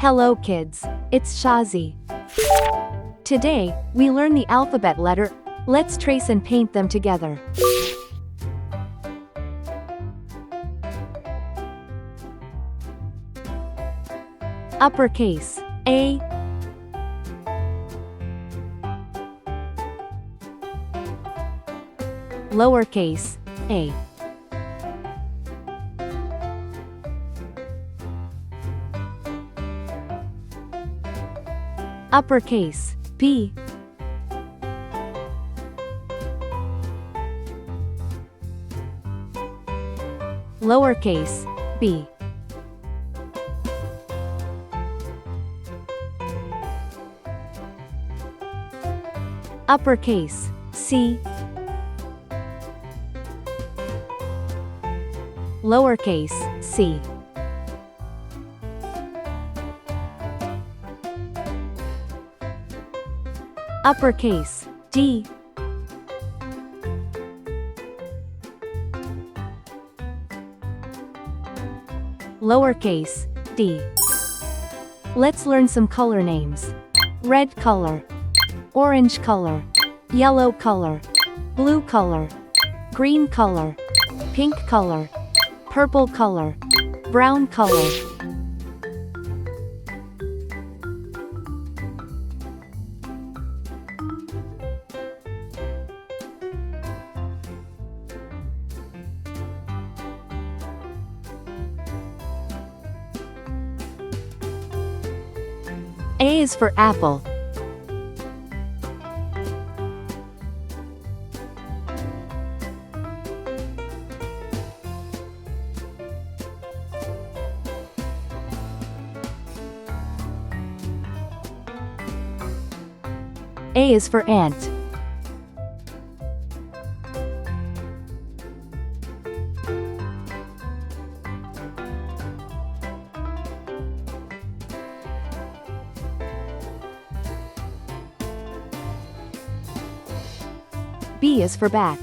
Hello kids, it's Shazi. Today, we learn the alphabet letter. Let's trace and paint them together. Uppercase, A. Lowercase, a. Uppercase, B. Lowercase, b. Uppercase, C. Lowercase, c. Uppercase, D. Lowercase, d. Let's learn some color names. Red color, orange color, yellow color, blue color, green color, pink color, purple color, brown color. A is for apple. A is for ant. B is for bat.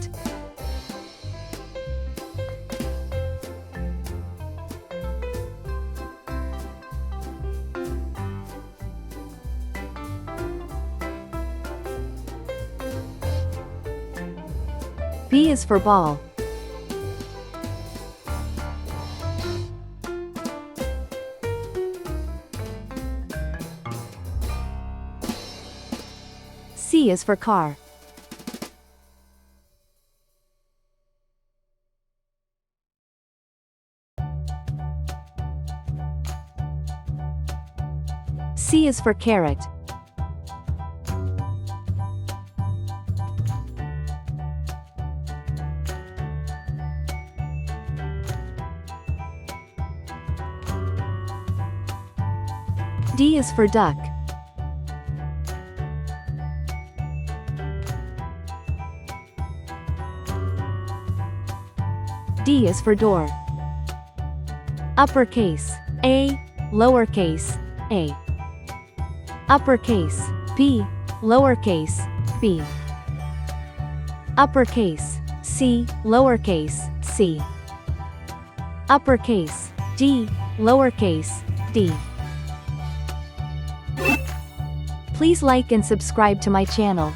B is for ball. C is for car. C is for carrot. D is for duck. D is for door. Uppercase, A. Lowercase, a. Uppercase, B. Lowercase, b. Uppercase, C. Lowercase, c. Uppercase, D. Lowercase, d. Please like and subscribe to my channel.